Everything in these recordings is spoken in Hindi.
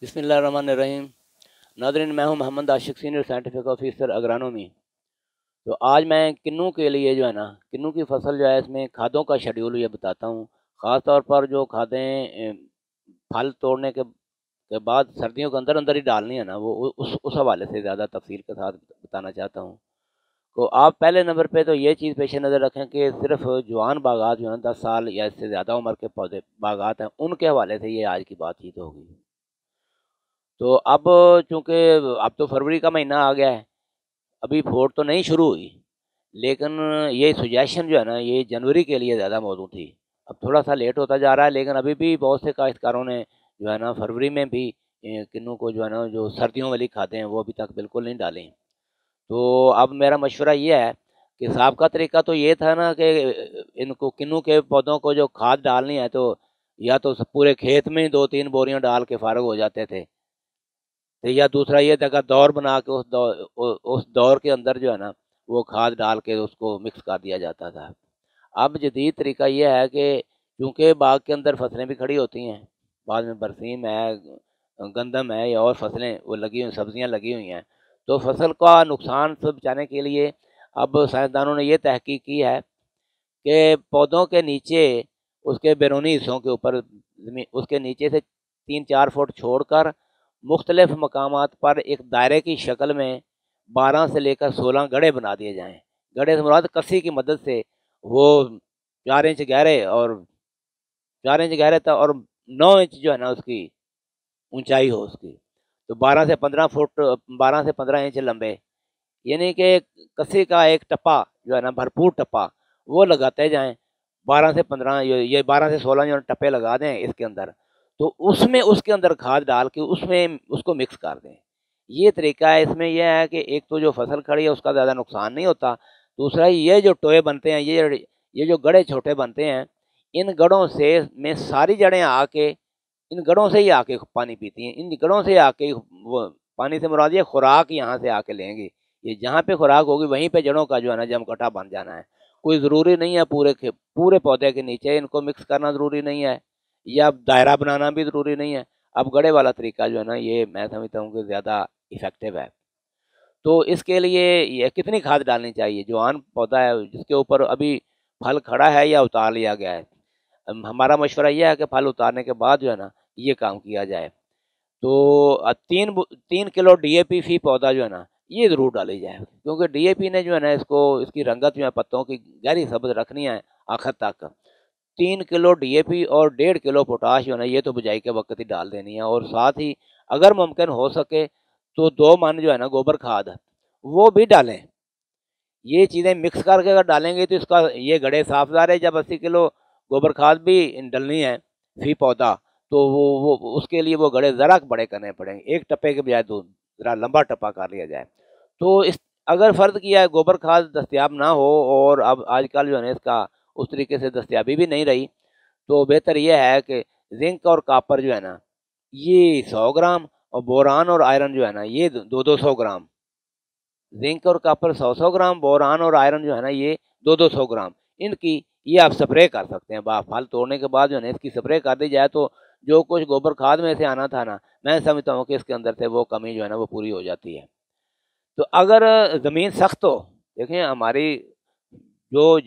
बिस्मिल्लाहिर्रहमानिर्रहीम। नाज़रीन, मैं हूं मोहम्मद आशिक, सीनियर साइंटिफिक ऑफिसर अग्रानोमी। तो आज मैं किन्नू के लिए जो है ना, किन्नू की फसल जो है इसमें खादों का शेड्यूल ये बताता हूँ। ख़ास तौर पर जो खादें फल तोड़ने के बाद सर्दियों के अंदर अंदर ही डालनी है ना, वो उस हवाले से ज़्यादा तफसील के साथ बताना चाहता हूँ। तो आप पहले नंबर पे तो ये चीज़ पेश नज़र रखें कि सिर्फ जवान बागात जो हैं 10 साल या इससे ज़्यादा उम्र के पौधे बागात हैं, उनके हवाले से ये आज की बातचीत होगी। तो अब चूँकि अब तो फरवरी का महीना आ गया है, अभी फोड़ तो नहीं शुरू हुई, लेकिन ये सजेशन जो है ना, ये जनवरी के लिए ज़्यादा मौजूद थी। अब थोड़ा-सा लेट होता जा रहा है, लेकिन अभी भी बहुत से काश्तकारों ने जो है ना फरवरी में भी किन्नू को जो है ना, जो सर्दियों वाली खादें हैं, वो अभी तक बिल्कुल नहीं डाली। तो अब मेरा मशवरा ये है कि साबका तरीका तो ये था ना कि इनको किन्नू के पौधों को जो खाद डालनी है, तो या तो पूरे खेत में 2-3 बोरियाँ डाल के फ़ारिग हो जाते थे। तो या दूसरा ये था कि दौर बना के उस दौर के अंदर जो है ना, वो खाद डाल के उसको मिक्स कर दिया जाता था। अब जदीद तरीका ये है कि चूँकि बाग के अंदर फसलें भी खड़ी होती हैं, बाद में बरसीम है, गंदम है या और फसलें वो लगी हुई, सब्जियाँ लगी हुई हैं, तो फसल का नुकसान से बचाने के लिए अब साइंसदानों ने ये तहकीक की है कि पौधों के नीचे, उसके बैरूनी हिस्सों के ऊपर, उसके नीचे से 3-4 फुट छोड़कर मुख्तलिफ मकामात पर एक दायरे की शक्ल में 12 से लेकर 16 गड्ढे बना दिए जाएँ। गड्ढे से मुराद कस्सी की मदद से वो 4 इंच गहरे और 4 इंच गहरे था और 9 इंच जो है ना उसकी ऊंचाई हो उसकी। तो 12 से 15 फुट, 12 से 15 इंच लंबे, यानी कि कस्सी का एक टप्पा जो है ना, भरपूर टप्पा, वो लगाते जाएँ। 12 से 15 ये 12 से 16 जो टप्पे लगा दें इसके अंदर, तो उसमें उसके अंदर खाद डाल के उसमें उसको मिक्स कर दें। ये तरीका है। इसमें यह है कि एक तो जो फसल खड़ी है उसका ज़्यादा नुकसान नहीं होता, दूसरा ये जो टोए बनते हैं, ये जो गड्ढे छोटे बनते हैं, इन गड्ढों से में सारी जड़ें आके इन गड्ढों से ही आके पानी पीती हैं। इन गड्ढों से आके वो पानी से मुराद ये खुराक यहाँ से आके लेंगी। ये जहाँ पे खुराक होगी वहीं पे जड़ों का जो है ना जमकटा बन जाना है। कोई ज़रूरी नहीं है पूरे पौधे के नीचे इनको मिक्स करना ज़रूरी नहीं है, या दायरा बनाना भी ज़रूरी नहीं है। अब गड्ढे वाला तरीका जो है ना, ये मैं समझता हूँ कि ज़्यादा इफ़ेक्टिव है। तो इसके लिए ये कितनी खाद डालनी चाहिए? जवान पौधा है जिसके ऊपर अभी फल खड़ा है या उतार लिया गया है? हमारा मशवरा ये है कि फल उतारने के बाद जो है ना, ये काम किया जाए। तो 3 किलो डीएपी फी पौधा जो है ना, ये ज़रूर डाली जाए, क्योंकि डीएपी ने जो है ना इसको, इसकी रंगत जो है पत्तों की गहरी सब्ज़ रखनी है आखिर तक। 3 किलो डीएपी और 1.5 किलो पोटाश जो है ना, ये तो बुझाई के वक्त ही डाल देनी है। और साथ ही अगर मुमकिन हो सके तो 2 मन जो है ना गोबर खाद, वो भी डालें। ये चीज़ें मिक्स करके अगर डालेंगे तो इसका ये गड्ढे साफ ज़ाहिर है, जब 80 किलो गोबर खाद भी डलनी है फी पौधा, तो वो उसके लिए वो गड्ढे ज़रा बड़े करने पड़ेंगे। एक टप्पे के बजाय 2 ज़रा लंबा टप्पा कर लिया जाए। तो इस अगर फ़र्ज़ किया है गोबर खाद दस्तयाब ना हो और अब आजकल जो है ना इसका उस तरीके से दस्तयाबी भी नहीं रही, तो बेहतर ये है कि ज़िंक और कॉपर जो है ना, ये 100 ग्राम, और बोरान और आयरन जो है ना, ये 2-200 ग्राम। जिंक और कॉपर 100-100 ग्राम, बोरान और आयरन जो है ना, ये 2-200 ग्राम। इनकी ये आप स्प्रे कर सकते हैं। फल तोड़ने के बाद जो है ना इसकी स्प्रे कर दी जाए, तो जो कुछ गोबर खाद में से आना था ना, मैं समझता हूँ कि इसके अंदर से वो कमी जो है ना वो पूरी हो जाती है। तो अगर ज़मीन सख्त हो, देखें हमारी जो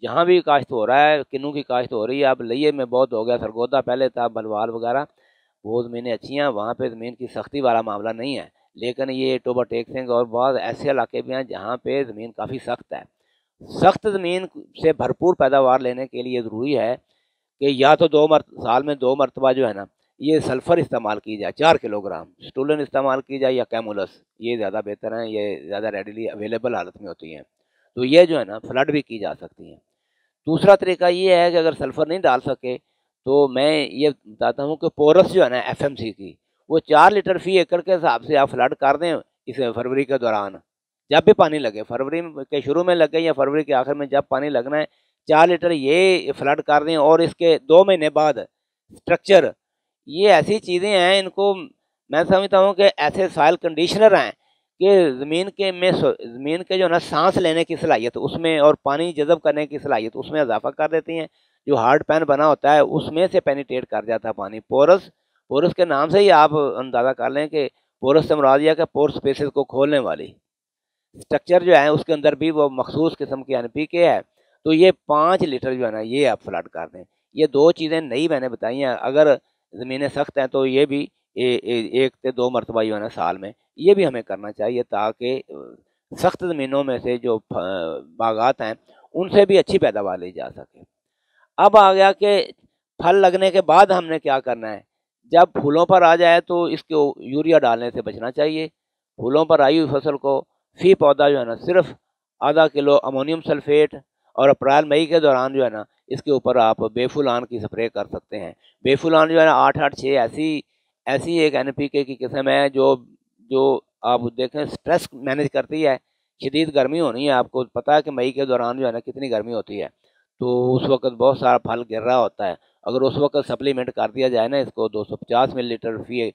जहाँ भी काश्त हो रहा है, किन्नू की काश्त हो रही है, अब लइये में बहुत हो गया, सरगोदा पहले था, बलवाल वगैरह, वो ज़मीनें अच्छी हैं, वहाँ पे ज़मीन की सख्ती वाला मामला नहीं है। लेकिन ये टोबा टेक सिंह और बहुत ऐसे इलाके भी हैं जहाँ पे ज़मीन काफ़ी सख्त है। सख्त ज़मीन से भरपूर पैदावार लेने के लिए ज़रूरी है कि या तो साल में 2 मरतबा जो है ना, ये सल्फ़र इस्तेमाल की जाए 4 किलोग्राम, स्टूलन इस्तेमाल की जाए या कैमुलस, ये ज़्यादा बेहतर हैं, ये ज़्यादा रेडिली अवेलेबल हालत में होती हैं। तो ये जो है ना फ्लड भी की जा सकती हैं। दूसरा तरीका ये है कि अगर सल्फ़र नहीं डाल सके, तो मैं ये बताता हूँ कि पोरस जो है ना एफएमसी की, वो 4 लीटर फी एकड़ के हिसाब से आप फ्लड कर दें इस फरवरी के दौरान। जब भी पानी लगे, फरवरी के शुरू में लगे या फरवरी के आखिर में जब पानी लगना है, 4 लीटर ये फ्लड कर दें। और इसके 2 महीने बाद स्ट्रक्चर, ये ऐसी चीज़ें हैं, इनको मैं समझता हूँ कि ऐसे सॉइल कंडीशनर हैं कि ज़मीन के जो ना साँस लेने की सलाहियत उसमें और पानी जज़ब करने की सलाहियत उसमें इजाफ़ा कर देती हैं। जो हार्ड पैन बना होता है उसमें से पेनिट्रेट कर जाता है पानी। पोरस के नाम से ही आप अंदाज़ा कर लें कि पोरस से मुराद यह है कि पोर स्पेसेस को खोलने वाली स्ट्रक्चर जो है उसके अंदर भी वो मखसूस किस्म की NPK है। तो ये 5 लीटर जो है ना ये आप फ्लड कर दें। ये 2 चीज़ें नई मैंने बताई हैं। अगर ज़मीनें सख्त हैं तो ये भी 1 से 2 मरतबा जो है ना साल में ये भी हमें करना चाहिए, ताकि सख्त ज़मीनों में से जो बागात हैं उनसे भी अच्छी पैदावार ली जा सके। अब आ गया कि फल लगने के बाद हमने क्या करना है। जब फूलों पर आ जाए तो इसको यूरिया डालने से बचना चाहिए। फूलों पर आई हुई फसल को फी पौधा जो है ना सिर्फ आधा किलो अमोनियम सल्फेट और अप्रैल मई के दौरान जो है ना इसके ऊपर आप बेफुलान की स्प्रे कर सकते हैं। बेफुलान जो है ना 886 ऐसी एक NPK की किस्म है जो जो आप देखें स्ट्रेस मैनेज करती है। शदीद गर्मी होनी है, आपको पता है कि मई के दौरान जो है ना कितनी गर्मी होती है, तो उस वक़्त बहुत सारा फल गिर रहा होता है। अगर उस वक़्त सप्लीमेंट कर दिया जाए ना इसको 250 मिलीलीटर फी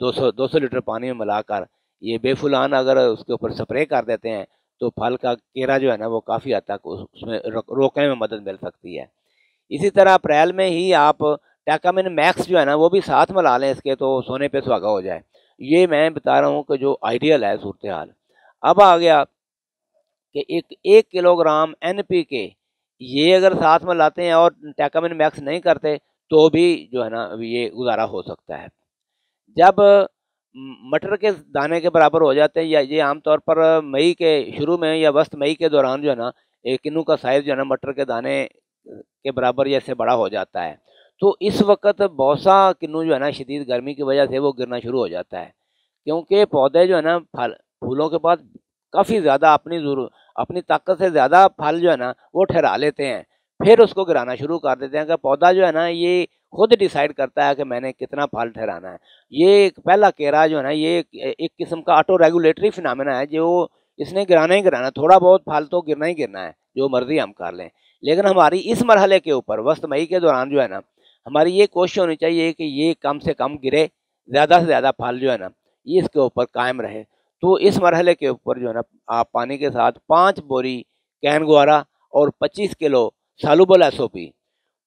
200 लीटर पानी में मिलाकर ये बेफुलान अगर उसके ऊपर स्प्रे कर देते हैं तो फल का केरा जो है ना वो काफ़ी हद तक उसमें रोकने में मदद मिल सकती है। इसी तरह अप्रैल में ही आप टैकामिन मैक्स जो है ना वो भी साथ मिला लें इसके, तो सोने पे सुहागा हो जाए। ये मैं बता रहा हूँ कि जो आइडियल है सूरत हाल। अब आ गया कि 1 किलोग्राम NPK ये अगर साथ में लाते हैं और टैकामिन मैक्स नहीं करते तो भी जो है ना ये गुजारा हो सकता है। जब मटर के दाने के बराबर हो जाते हैं, या ये आमतौर पर मई के शुरू में या वस्त मई के दौरान जो है ना एक किन्नू का साइज़ जो है ना मटर के दाने के बराबर या इससे बड़ा हो जाता है, तो इस वक्त बहुत सा किन्नू जो है ना शदीद गर्मी की वजह से वो गिरना शुरू हो जाता है, क्योंकि पौधे जो है ना फूलों के बाद काफ़ी ज़्यादा अपनी ताकत से ज़्यादा फल जो है ना वो ठहरा लेते हैं, फिर उसको गिराना शुरू कर देते हैं कि पौधा जो है ना ये खुद डिसाइड करता है कि मैंने कितना फल ठहराना है। ये एक पहला केरा जो है ना ये एक किस्म का ऑटो रेगुलेटरी फिनोमेना है, जो इसने गिराना ही गिराना, थोड़ा बहुत फल तो गिरना ही गिरना है, जो मर्जी हम कर लें। लेकिन हमारी इस मरहले के ऊपर वस्त मई के दौरान जो है ना हमारी ये कोशिश होनी चाहिए कि ये कम से कम गिरे, ज़्यादा से ज़्यादा फल जो है ना ये इसके ऊपर कायम रहे। तो इस मरहले के ऊपर जो है ना आप पानी के साथ 5 बोरी कैन गुआरा और 25 किलो सालुबल SOP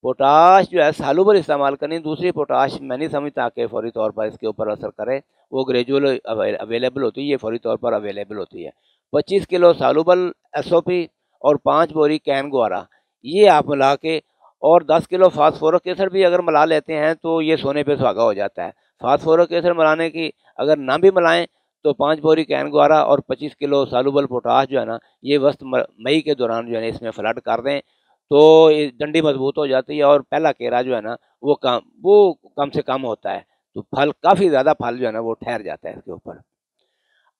पोटाश जो है सालुबल इस्तेमाल करनी। दूसरी पोटाश मैं नहीं समझता कि फौरी तौर पर इसके ऊपर असर करे, वो ग्रेजुअल अवेलेबल होती है, ये फौरी तौर पर अवेलेबल होती है। 25 किलो सालुबल SOP और 5 बोरी कैन गुआरा ये आप मिला के, और 10 किलो फास्फोरिक एसिड भी अगर मिला लेते हैं तो ये सोने पे सुहागा हो जाता है। फास्फोरिक एसिड मिलाने की अगर ना भी मिलाएं तो 5 बोरी कैन गुआरा और 25 किलो सालुबल पोटाश जो है ना ये वस्त मई के दौरान जो है ना इसमें फ्लड कर दें, तो ये डंडी मजबूत हो जाती है और पहला केरा जो है ना वो कम से कम होता है, तो फल काफ़ी ज़्यादा फल जो है ना वो ठहर जाता है इसके ऊपर।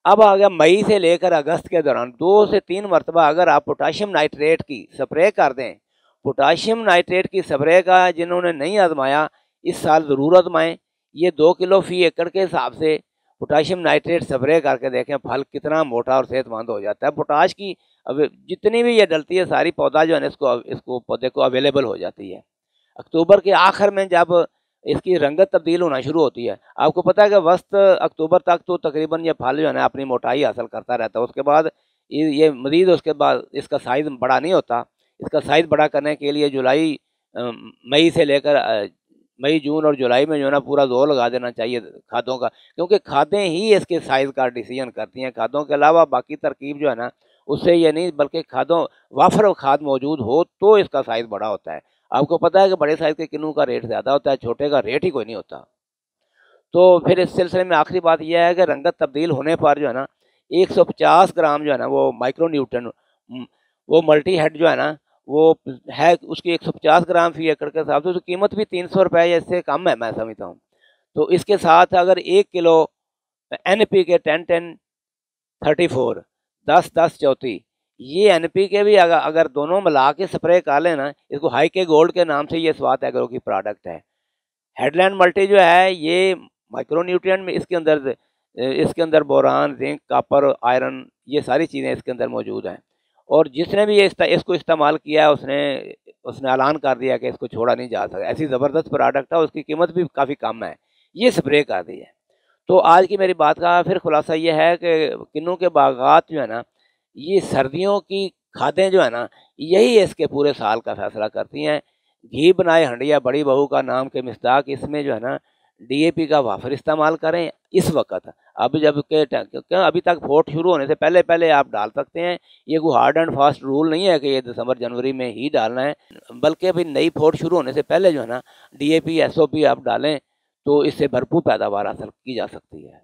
अब आ गया मई से लेकर अगस्त के दौरान 2 से 3 मरतबा अगर आप पोटाशियम नाइट्रेट की स्प्रे कर दें, पोटाशियम नाइट्रेट की स्प्रे का जिन्होंने नहीं आजमाया इस साल ज़रूर आजमाएँ। ये 2 किलो फ़ी एकड़ के हिसाब से पोटाशियम नाइट्रेट स्प्रे करके देखें, फल कितना मोटा और सेहतमंद हो जाता है। पोटाश की अब जितनी भी ये डलती है सारी पौधा जो है ना इसको पौधे को अवेलेबल हो जाती है। अक्टूबर के आखिर में जब इसकी रंगत तब्दील होना शुरू होती है, आपको पता है कि वस्त अक्टूबर तक तो तकरीबन ये फल जो है ना अपनी मोटाई हासिल करता रहता है। उसके बाद ये मज़ीद उसके बाद इसका साइज़ बड़ा नहीं होता। इसका साइज़ बड़ा करने के लिए मई से लेकर मई, जून और जुलाई में जो है ना पूरा जोर लगा देना चाहिए खादों का, क्योंकि खादें ही इसके साइज़ का डिसीजन करती हैं। खादों के अलावा बाकी तरकीब जो है ना उससे ये नहीं, बल्कि वाफर खाद मौजूद हो तो इसका साइज़ बड़ा होता है। आपको पता है कि बड़े साइज़ के किन्नू का रेट ज़्यादा होता है, छोटे का रेट ही कोई नहीं होता। तो फिर इस सिलसिले में आखिरी बात यह है कि रंगत तब्दील होने पर जो है ना 150 ग्राम जो है ना वो माइक्रो न्यूटन वो मल्टी हेड जो है ना वो है उसकी 150 ग्राम फ़ी एकड़ के हिसाब से उसकी कीमत भी 300 रुपये या इससे कम है मैं समझता हूँ। तो इसके साथ अगर 1 किलो NPK 10-10-34 10-10-34 ये NPK भी अगर दोनों मिला के स्प्रे कर लेना, इसको हाई के गोल्ड के नाम से ये स्वात एग्रो की प्रोडक्ट है। हेडलैंड मल्टी जो है ये माइक्रो न्यूट्रिएंट में इसके अंदर बोरान, जिंक, कॉपर, आयरन ये सारी चीज़ें इसके अंदर मौजूद हैं। और जिसने भी इसको इस्तेमाल किया है उसने ऐलान कर दिया कि इसको छोड़ा नहीं जा सकता। ऐसी ज़बरदस्त प्रोडक्ट है, उसकी कीमत भी काफ़ी कम है, ये स्प्रे कर दी है। तो आज की मेरी बात का फिर खुलासा ये है कि किन्नू के बागात जो है ना ये सर्दियों की खादें जो है ना यही इसके पूरे साल का फैसला करती हैं। घी बनाए हंडिया बड़ी बहू का नाम के मिस्दाक इसमें जो है ना डीएपी का वाफर इस्तेमाल करें इस वक्त। अब जब के क्यों अभी तक फोर्ट शुरू होने से पहले पहले आप डाल सकते हैं। ये कोई हार्ड एंड फास्ट रूल नहीं है कि ये दिसंबर जनवरी में ही डालना है, बल्कि अभी नई फोर्ट शुरू होने से पहले जो है ना डीएपी एसओपी आप डालें तो इससे भरपूर पैदावार हासिल की जा सकती है।